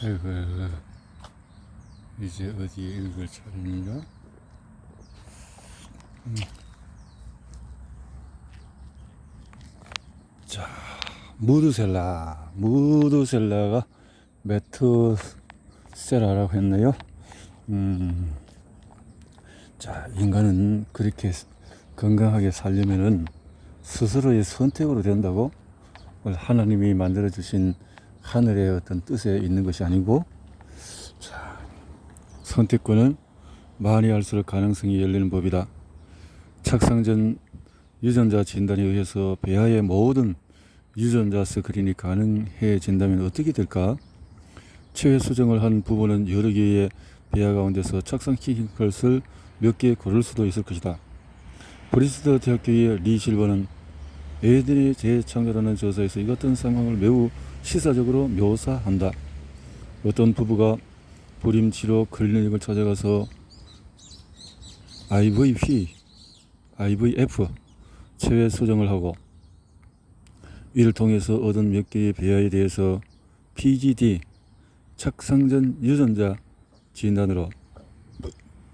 책을 이제 어디에 읽을 차례인가? 자, 무드셀라가 메트세라라고 했네요. 자, 인간은 그렇게 건강하게 살려면은 스스로의 선택으로 된다고. 하나님이 만들어주신 하늘의 어떤 뜻에 있는 것이 아니고, 자, 선택권은 많이 할수록 가능성이 열리는 법이다. 착상전 유전자 진단에 의해서 배아의 모든 유전자 스크린이 가능해진다면 어떻게 될까? 체외 수정을 한 부분은 여러 개의 배아 가운데서 착상시킨 것을 몇 개 고를 수도 있을 것이다. 브리스터 대학교의 리 실버는 에덴의 재창조라는 저서에서 이 같은 상황을 매우 시사적으로 묘사한다. 어떤 부부가 불임치료 클리닉을 찾아가서 IVF 체외 수정을 하고 이를 통해서 얻은 몇 개의 배아에 대해서 PGD 착상전 유전자 진단으로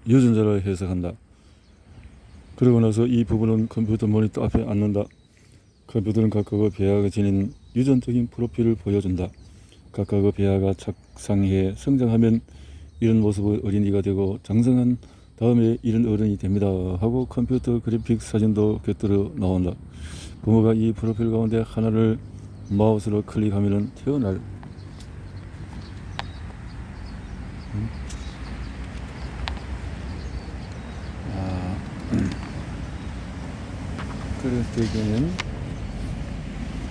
유전자를 해석한다. 그러고 나서 이 부부는 컴퓨터 모니터 앞에 앉는다. 컴퓨터는 각각의 배아가 지닌 유전적인 프로필을 보여준다. 각각의 배아가 착상해 성장하면 이런 모습의 어린이가 되고 장성한 다음에 이런 어른이 됩니다 하고 컴퓨터 그래픽 사진도 곁들여 나온다. 부모가 이 프로필 가운데 하나를 마우스로 클릭하면 태어날 그럴 때에는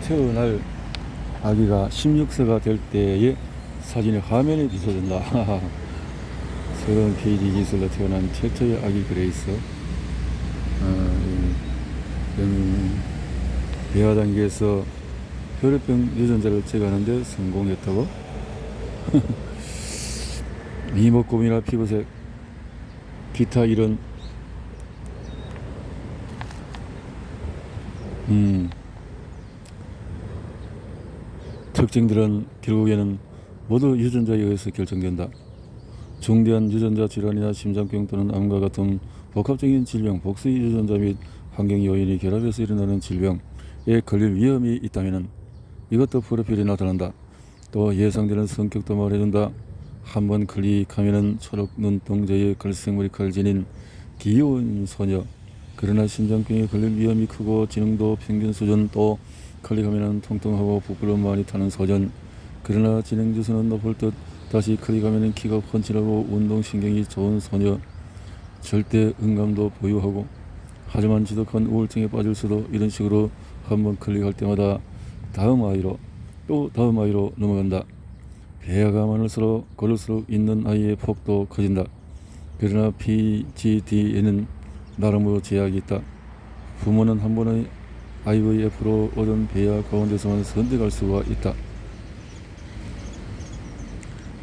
태어날 아기가 16세가 될 때의 사진의 화면에 비춰진다. 새로운 페이지 기술로 태어난 최초의 아기 그레이스. 배아 단계에서 혈액병 유전자를 제거하는데 성공했다고? 이목구비나 피부색, 기타 이런 특징들은 결국에는 모두 유전자에 의해서 결정된다. 중대한 유전자 질환이나 심장병 또는 암과 같은 복합적인 질병, 복수 유전자 및 환경 요인이 결합해서 일어나는 질병에 걸릴 위험이 있다면 이것도 프로필에 나타난다. 또 예상되는 성격도 말해준다. 한번 클릭하면 초록 눈동자에 걸생머리칼 지닌 귀여운 소녀. 그러나 심장병에 걸릴 위험이 크고 지능도 평균 수준, 또 클릭하면 통통하고 부끄러움 많이 타는 소년. 그러나 지능지수는 높을 듯 다시 클릭하면 키가 훤칠하고 운동신경이 좋은 소녀. 절대 음감도 보유하고 하지만 지독한 우울증에 빠질 수도. 이런 식으로 한번 클릭할 때마다 다음 아이로 또 다음 아이로 넘어간다. 배아가 많을수록 고를수록 있는 아이의 폭도 커진다. 그러나 PGD에는 나름으로 제약이 있다. 부모는 한 번의 IVF로 얻은 배아 가운데서만 선택할 수가 있다.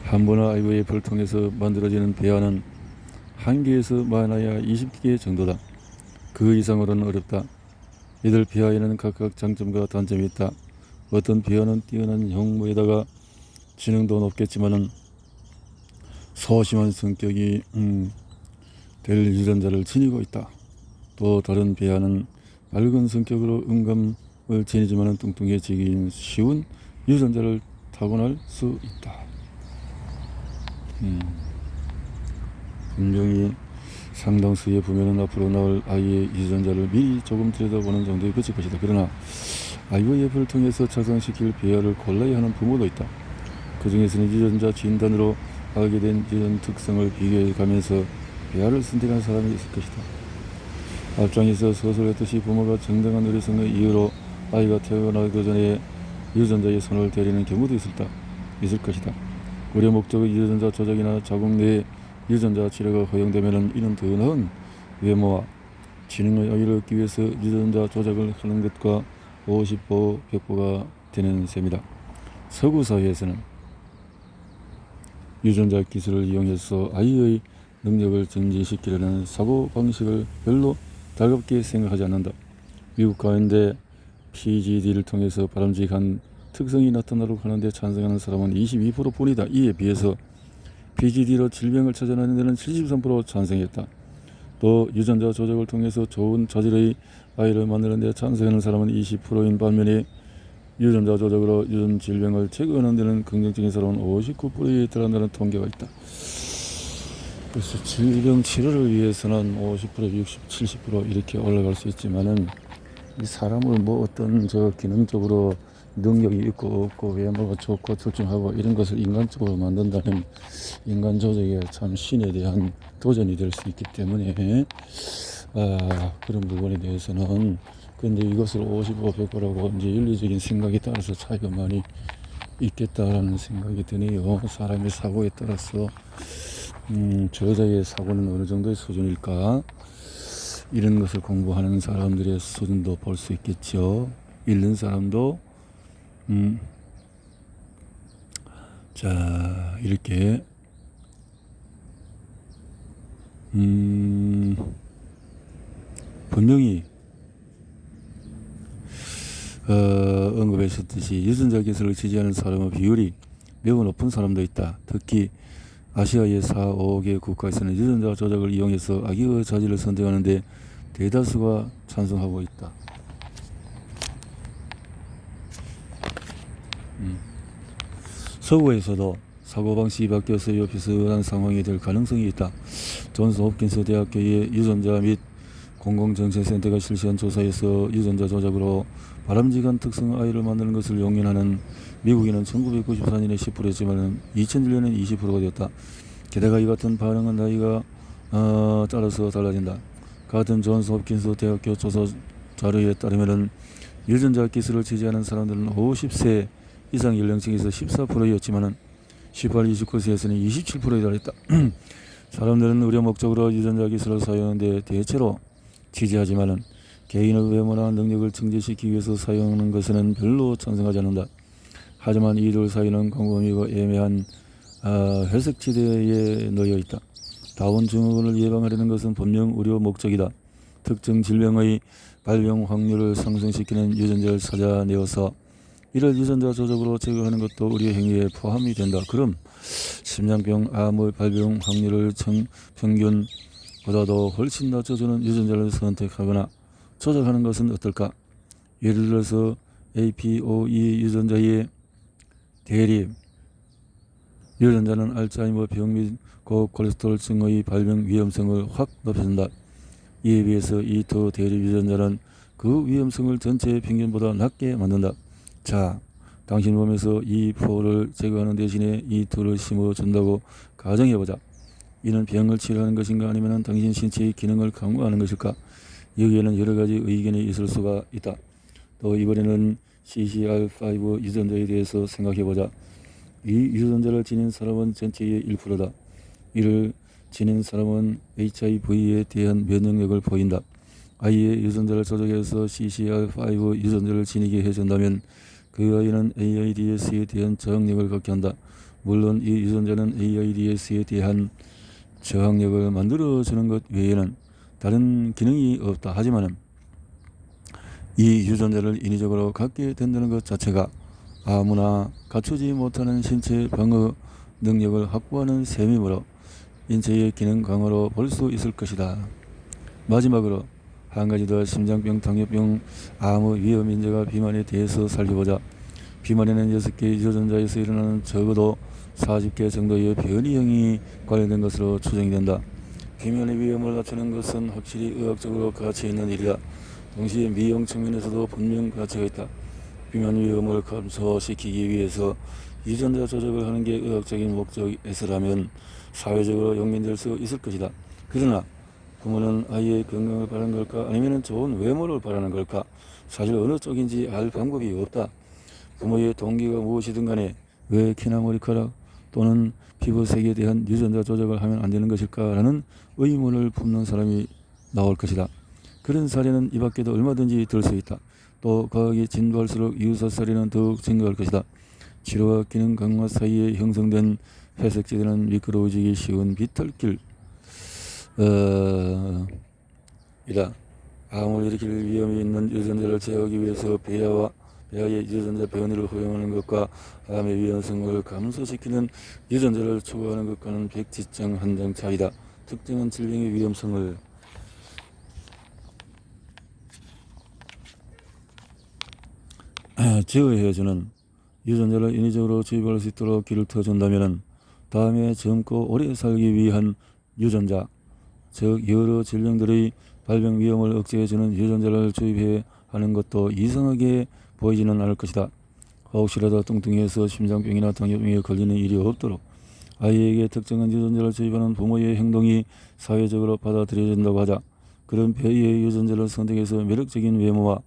한 번의 IVF를 통해서 만들어지는 배아는 한 개에서 많아야 20개 정도다. 그 이상으로는 어렵다. 이들 배아에는 각각 장점과 단점이 있다. 어떤 배아는 뛰어난 형모에다가 지능도 높겠지만은 소심한 성격이 될 유전자를 지니고 있다. 또 다른 배아는 맑은 성격으로 음감을 지니지만은 뚱뚱해지기 쉬운 유전자를 타고날 수 있다. 분명히 상당수의 부모는 앞으로 나올 아이의 유전자를 미리 조금 들여다보는 정도에 그칠 것이다. 그러나 IVF를 통해서 착상시킬 배아를 골라야 하는 부모도 있다. 그 중에서는 유전자 진단으로 알게 된 유전 특성을 비교해 가면서 배아를 선택한 사람이 있을 것이다. 앞장에서 서술했듯이 부모가 정당한 의료성의 이유로 아이가 태어나기 전에 유전자의 손을 대리는 경우도 있을 것이다. 우려 목적의 유전자 조작이나 자국 내 유전자 치료가 허용되면 이는 더 나은 외모와 지능의 아이를 얻기 위해서 유전자 조작을 하는 것과 50보 100보가 되는 셈이다. 서구 사회에서는 유전자 기술을 이용해서 아이의 능력을 증진시키려는 사고 방식을 별로 달갑게 생각하지 않는다. 미국 가운데 PGD를 통해서 바람직한 특성이 나타나도록 하는데 찬성하는 사람은 22% 뿐이다. 이에 비해서 PGD로 질병을 찾아내는 데는 73% 찬성했다. 또 유전자 조작을 통해서 좋은 자질의 아이를 만드는 데 찬성하는 사람은 20%인 반면에 유전자 조작으로 유전 질병을 제거하는 데는 긍정적인 사람은 59%에 달한다는 통계가 있다. 그래서 질병 치료를 위해서는 50%, 60, 70% 이렇게 올라갈 수 있지만은 이 사람을 뭐 어떤 기능적으로 능력이 있고 없고 외모가 좋고 출중하고 이런 것을 인간적으로 만든다는 인간 조작의 참 신에 대한 도전이 될 수 있기 때문에 그런 부분에 대해서는 근데 이것을 55, 100%라고 이제 윤리적인 생각에 따라서 차이가 많이 있겠다라는 생각이 드네요. 사람의 사고에 따라서 저자의 사고는 어느 정도의 수준일까? 이런 것을 공부하는 사람들의 수준도 볼 수 있겠죠. 읽는 사람도 자 이렇게 분명히 언급했었듯이 유전자 개설을 지지하는 사람의 비율이 매우 높은 사람도 있다. 특히 아시아의 4, 5개 국가에서는 유전자 조작을 이용해서 아기의 자질을 선택하는데 대다수가 찬성하고 있다. 서구에서도 사고방식이 바뀌어서 비슷한 상황이 될 가능성이 있다. 존스 홉킨스 대학교의 유전자 및 공공정책센터가 실시한 조사에서 유전자 조작으로 바람직한 특성 아이를 만드는 것을 용인하는 미국에는 1994년에 10%였지만 2001년엔 20%가 되었다. 게다가 이 같은 반응은 나이가 따라서 달라진다. 같은 존스 홉킨스 대학교 조사 자료에 따르면 유전자 기술을 지지하는 사람들은 50세 이상 연령층에서 14%였지만 18, 29세에서는 27%에 달했다. 사람들은 의료 목적으로 유전자 기술을 사용하는데 대체로 지지하지만 개인의 외모나 능력을 증진시키기 위해서 사용하는 것에는 별로 찬성하지 않는다. 하지만 이들 사이는 광범위고 애매한 회색지대에 놓여 있다. 다운 증후군을 예방하려는 것은 분명 의료 목적이다. 특정 질병의 발병 확률을 상승시키는 유전자를 찾아내어서 이를 유전자 조작으로 제거하는 것도 의료 행위에 포함이 된다. 그럼 심장병, 암의 발병 확률을 평균보다도 훨씬 낮춰주는 유전자를 선택하거나 조작하는 것은 어떨까? 예를 들어서 APOE 유전자의 대립 유전자는 알츠하이머 병 및 고콜레스테롤증의 발병 위험성을 확 높여준다. 이에 비해서 이 두 대립 유전자는 그 위험성을 전체 평균보다 낮게 만든다. 자, 당신 몸에서 이 포를 제거하는 대신에 이 둘을 심어준다고 가정해보자. 이는 병을 치료하는 것인가 아니면 당신 신체의 기능을 강화하는 것일까? 여기에는 여러 가지 의견이 있을 수가 있다. 또 이번에는 CCR5 유전자에 대해서 생각해보자. 이 유전자를 지닌 사람은 전체의 1%다. 이를 지닌 사람은 HIV에 대한 면역력을 보인다. 아이의 유전자를 조작해서 CCR5 유전자를 지니게 해준다면 그 아이는 AIDS에 대한 저항력을 갖게 한다. 물론 이 유전자는 AIDS에 대한 저항력을 만들어주는 것 외에는 다른 기능이 없다. 하지만 이 유전자를 인위적으로 갖게 된다는 것 자체가 아무나 갖추지 못하는 신체 방어 능력을 확보하는 셈이므로 인체의 기능 강화로 볼 수 있을 것이다. 마지막으로 한 가지 더 심장병, 당뇨병, 암의 위험 인자가 비만에 대해서 살펴보자. 비만에는 6개 유전자에서 일어나는 적어도 40개 정도의 변이형이 관련된 것으로 추정이 된다. 비만의 위험을 낮추는 것은 확실히 의학적으로 가치 있는 일이다. 동시에 미용 측면에서도 분명 가치가 있다. 비만 위험을 감소시키기 위해서 유전자 조작을 하는 게 의학적인 목적에서라면 사회적으로 용인될 수 있을 것이다. 그러나 부모는 아이의 건강을 바라는 걸까 아니면 좋은 외모를 바라는 걸까? 사실 어느 쪽인지 알 방법이 없다. 부모의 동기가 무엇이든 간에 왜 키나 머리카락 또는 피부색에 대한 유전자 조작을 하면 안 되는 것일까라는 의문을 품는 사람이 나올 것이다. 그런 사례는 이 밖에도 얼마든지 들 수 있다. 또 과학이 진보할수록 유사 사례는 더욱 증가할 것이다. 치료와 기능 강화 사이에 형성된 회색지대는 미끄러워지기 쉬운 비탈길 이다. 암을 일으킬 위험이 있는 유전자를 제어하기 위해서 배아와 폐하의 유전자 변이를 허용하는 것과 암의 위험성을 감소시키는 유전자를 추구하는 것과는 백지장 한 장 차이다. 특정한 질병의 위험성을 제어해주는 유전자를 인위적으로 주입할 수 있도록 길을 터준다면 다음에 젊고 오래 살기 위한 유전자, 즉 여러 질병들의 발병 위험을 억제해주는 유전자를 주입해야 하는 것도 이상하게 보이지는 않을 것이다. 혹시라도 뚱뚱해서 심장병이나 당뇨병에 걸리는 일이 없도록 아이에게 특정한 유전자를 주입하는 부모의 행동이 사회적으로 받아들여진다고 하자. 그런 폐의 유전자를 선택해서 매력적인 외모와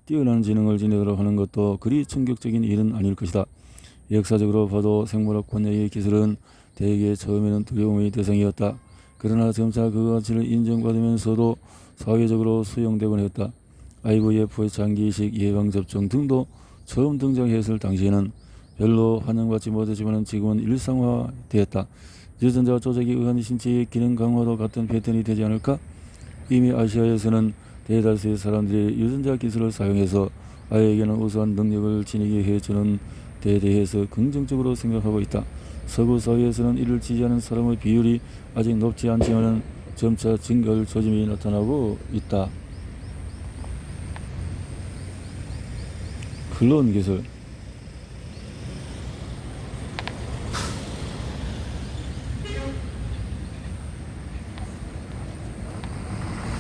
뛰어난 지능을 지니도록 하는 것도 그리 충격적인 일은 아닐 것이다. 역사적으로 봐도 생물학 권위의 기술은 대개 처음에는 두려움의 대상이었다. 그러나 점차 그 가치를 인정받으면서도 사회적으로 수용되곤 했다. IVF의 장기이식 예방접종 등도 처음 등장했을 당시에는 별로 환영받지 못했지만 지금은 일상화되었다. 유전자 조작에 의한 신체의 기능 강화도 같은 패턴이 되지 않을까? 이미 아시아에서는 대다수의 사람들이 유전자 기술을 사용해서 아이에게는 우수한 능력을 지니게 해주는 데 대해서 긍정적으로 생각하고 있다. 서구 사회에서는 이를 지지하는 사람의 비율이 아직 높지 않지만 점차 증가할 조짐이 나타나고 있다. 클론 기술